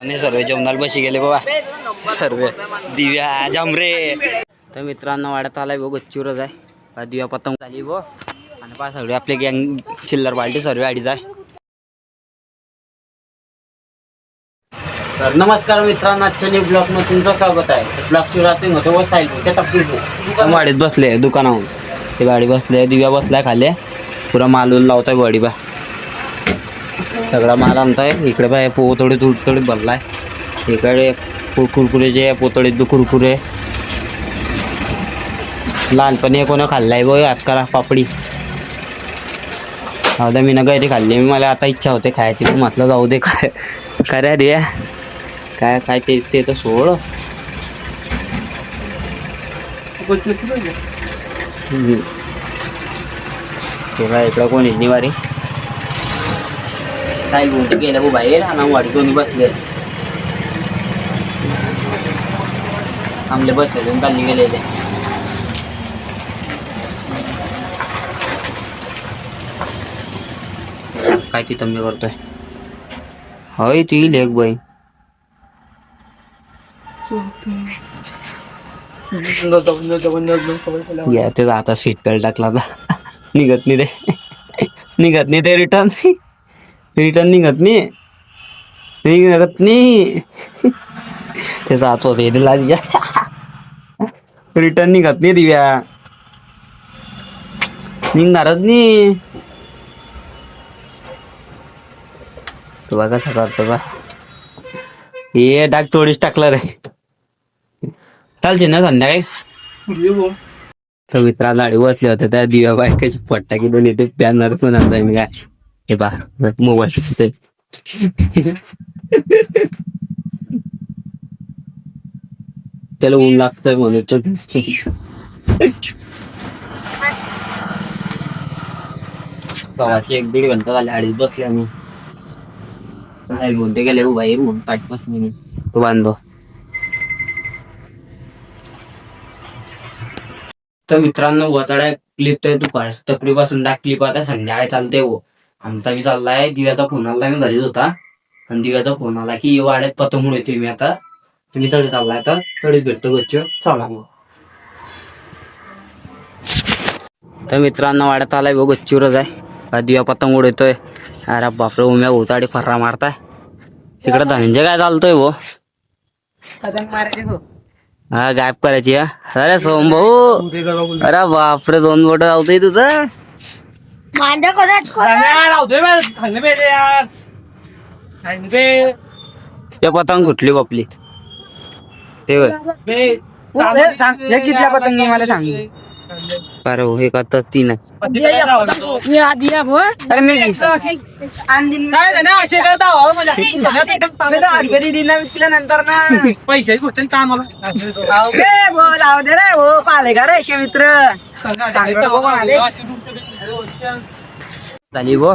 आणि सर्व जेवणाला बशी गेले बाबा सर्व दिव्या जांभरे. तर मित्रांनो वाड्यात आलाय बघ गच्चीवरच आहे. दिव्या पतंग झाली बो आणि पा सगळे आपले गँग चिल्लर बाल्टी सर्व अडीच आहे. तर नमस्कार मित्रांनो, आजच्या न्यू ब्लॉग मध्ये तुमचं स्वागत आहे. ब्लॉग शूटिंग होतो व सायलच्या टप्पीवर वाडीत बसले दुकानावर. ते गाडी बसले, दिव्या बसलाय खाली पुरा माल लावताय बॉडी बा. सगळा माल आणताय इकडे बाय पोतोडी तुडतोडी भरलाय. इकडे कुरकुरेचे पोतोडीत कुरकुरे लहानपणी कोणा खाल्लाय बघ आजकाल पापडी. आता मी ना काही खाल्ली, मला आता इच्छा होते खायची पण म्हटलं जाऊ दे. काय काय दे काय काय ते तर सोड. तेव्हा इकडं कोणी निवारी काय बोलते गेलं गो बाहेर आणि वाडी दोन्ही बसले आमले बसले चालली गेलेले. काय ती तम्मी करतोय होय ती लेख बाई. या ते आता सीटकल टाकला निघत नाही रे, निघत नाही ते रिटर्न निघत नाही त्याचा हात होत दिला रिटर्न निघत नाही. दिव्या निघणारच नाही. तो बघा सकाळचं बा हे डाग थोडीच टाकलं रे. चालते ना संध्याकाळी. तर मित्रांना गाडी बसले होते त्या दिव्या बायकाची पट्टा की दोन्ही ते बॅनर म्हणत मी काय हे बा मोबाईल त्याला ऊन लागतंय म्हणून गावाची 1-1.5 घंटा झाले अडीच बसले आम्ही. बोलते गेले बाहेर म्हणून 5-5 मिनिट तो बांधो. तर मित्रांनो वताड्या क्लिप तर दुपार तपरीपासून डाक क्लिप आता संध्याकाळी चालते हो. आमचा मी चाललाय दिव्याचा फोन आला, मी घरीच होता आणि दिव्याचा फोन आला की वाड्यात पतंग उडवते मी आता. तुम्ही तडे चाललाय तर तडीच भेटतो गच्च चला मग. तर मित्रांनो वाड्यात आलाय बघ गच्चीवरच आहे. दिव्या पतंग उडवतोय. अरे बापरे उम्या उताडी फर्रा मारताय. तिकडे धनंजय काय चालतोय वो पतंग मारायची हो. हा गायब करायची. अरे सोम भाऊ अरे बापरे 2 बोट धावतोय तुझं. ते पतंग कुठली बापली ते कितल्या पतंग मला सांग. अरे हो हे आता 3 आहे. नंतर ना पैसे मित्र झाली गो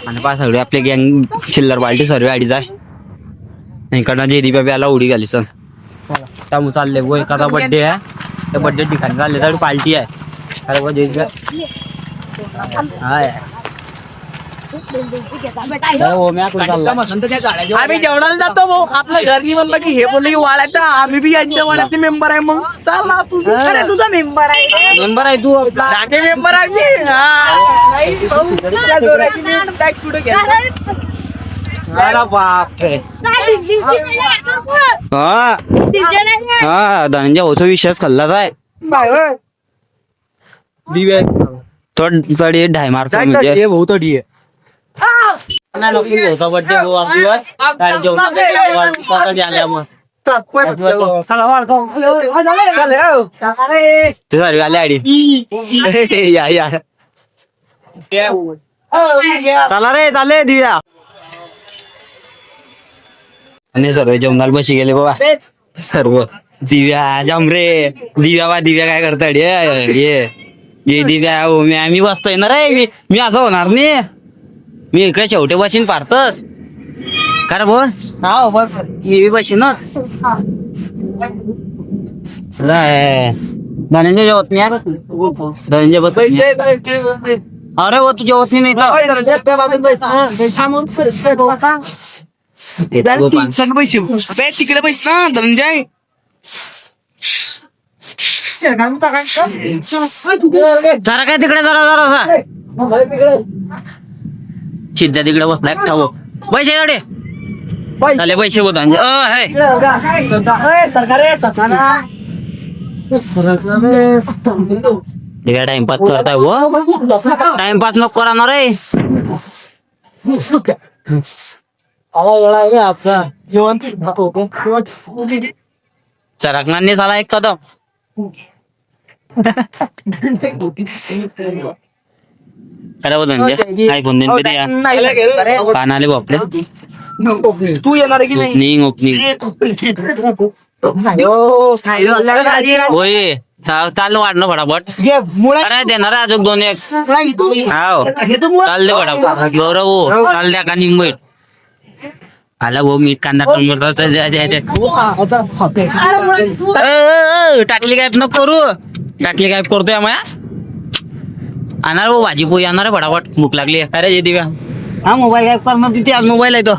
आणि पा सगळे आपले गँग चिल्लर बाल्टी सर्व अडीच आहे. इकडनं जे दिव्या प्याला उडी घाली सर त्यामुळे चालले गो. एखादा बड्डे आहे त्या बड्डे ठिकाणी चालले तर पार्टी आहे. अरे बा आम्ही जेवणाला जातो भाऊ. आपल्या घरनी म्हणलं की हे बोलले वाड्यात आम्ही बी यांच्या वाड्यातले मेंबर आहे. मग चाल तुझा मेंबर आहे. मेंबर आहे तू मेंबर आहे. हा धनंजय होतो विश्वास खाल्लाच आहे. दिव्या थोडी ढाय मारतो म्हणजे बहुत अडी आहे. बड्डे दिवस आल्या मग ते सर्व आले अडी या चला रे चाले दिव्या. आणि सर्व जेवणाला बशी गेले बाबा सर्व. दिव्या जांभरे दिव्या काय करताय ये दिव्या हो मी बसतोय ना रे. मी असं होणार नाही. मी इकडे शेवटे बशीन पारतस का रे बस ये बशीन धनंजय जेवत नाही. धनंजय बस अरे वो तू जेवत नाही. पैसे अबे तिकडे पैसे ना धनंजय जरा काय तिकडे जरा सिद्ध्या तिकडे बसलाय ठाव पैसे एवढे झाले पैसे होत टाइमपास करताय हो टाइमपास नको करा ना रे चरकणार नाही झाला एक कदम अरे हो धनंजय आयफोन देईन कधी या कानाले बापले तू येणार की नाही ओपनिंग होय चाल वाढणं फटाफट अरे देणार आहे अजून 2-1 हाव चाल दे फटाफट गौरव हो चाल द्या का निंबईट आला भाऊ मीठ कांदा टाकली गायब न करू टाकली गायब करतोय माया आणणार भाऊ भाजी पोळी आणणार फटाफट भूक लागली अरे जे दिव्या हा मोबाईल गायब करणार तिथे आज मोबाईल आहे तो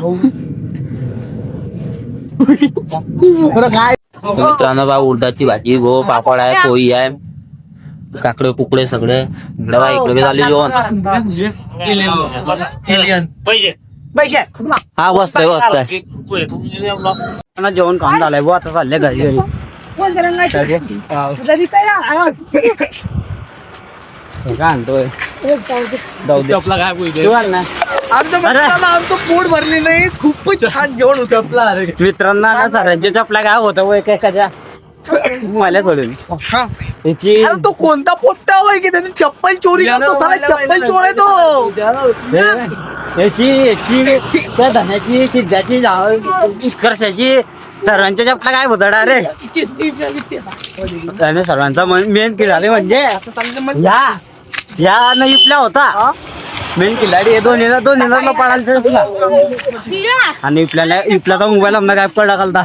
मित्रांनो बा उडदाची भाजी गो पापड आहे पोळी आहे काकडे कुकडे सगळे इकडे बा इकडे झाले जेवण पैसे हा बसतोय जेवण काम झालंय भाऊ आता चाललंय घरी घरी काय आणतोय आमचं पोट भरली नाही खूपच छान जेवण होतं आपलं मित्रांना ना सरांच्या चपला काय होतं वय काय कशा मला सोडून त्याची अरे तो कोणता पोट्टा होय की त्याने चप्पल चोरी करतो साला चप्पल चोर आहे तो याची त्या धन्याची सिद्धाची उत्कर्षाची सर्वांच्या चपला काय होतं रे त्याने सर्वांचा मेन खिलाडी म्हणजे या न इपल्या होता मेन खिलाडी दोन्हीला पडायला आणि इपल्याचा मोबाईल आमना काय पडला घालता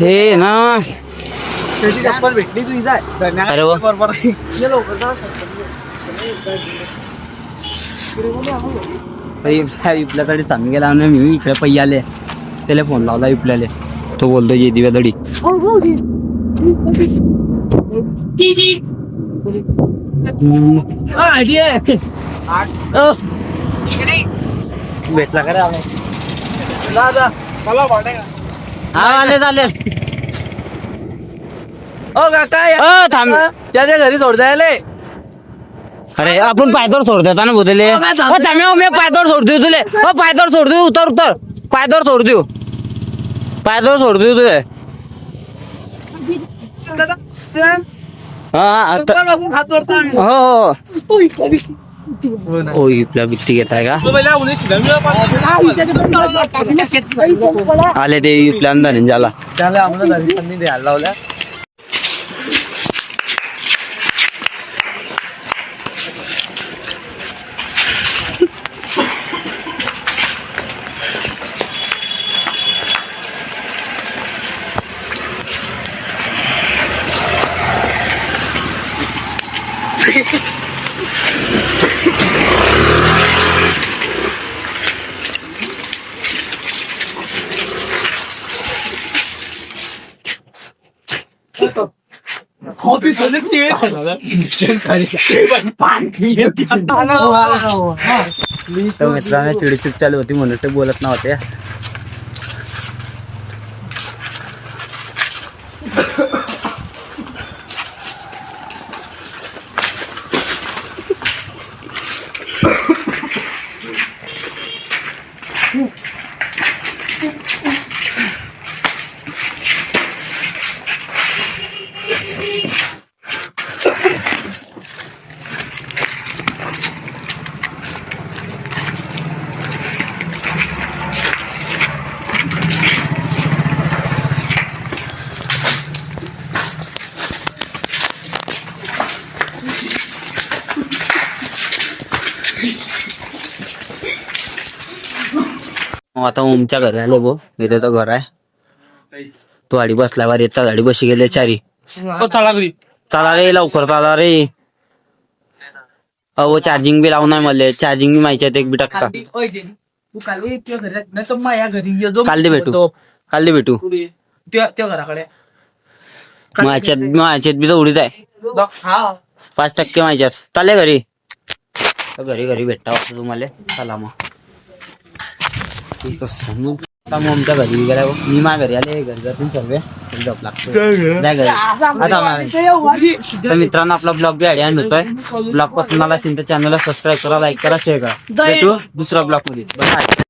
हे ना चप्पल भेटली तुझी जाय अरे वा. बरोबर इपल्याकडे चांगली गेला मी इकडे पै आले त्याला फोन लावला इपल्याले तो बोलतो ये दिव्या दडी भेटला का रे हा आले चालेल थांब त्याच्या घरी सोड जायला अरे आपण पायदोर सोडतो ना बोतले मी पायदोर सोडतोय तुले पायदोर सोडतोय उतर पायदोर सोडतोय पायदोर सोडतोय तुले हा हो इपला बित्ती घेत आहे का आले ते इपल्या अंदाने झाला त्याला आम्हाला द्यायला लावल्या मित्रांनो चिडचिड चालू होती म्हणून ते बोलत नव्हते आता ओमच्या घरी आले भाऊ, इथे तो घर आहे. तो गाडी बसला वर येतात, गाडी बशी गेले चारी. चला रे लवकर चला रे. अहो चार्जिंग बी लावून नाही मला, चार्जिंग बी माहिती एक बी टक्का. तू काली त्या घरी नाही तर माझ्या घरी ये जो काल भेटू, काल भेटू. त्या घराकडे माझ्यात बी तेवढीच आहे, हा 5% माझ्यात. चालले घरी, घरी घरी भेटता वाटतं तुम्हाला. चला मग कसं मग आता मग आमच्या घरी गेला, मी माझ्या घरी आले. घरी जातील सर्व जॉब लागतो जाय घरी. तर मित्रांनो आपला ब्लॉग बी आयडिया होतोय. ब्लॉग पसंत आला असेल तर चॅनलला सबस्क्राईब करा, लाईक करा, शेअर करा. भेटू दुसऱ्या ब्लॉग मध्ये. बाय.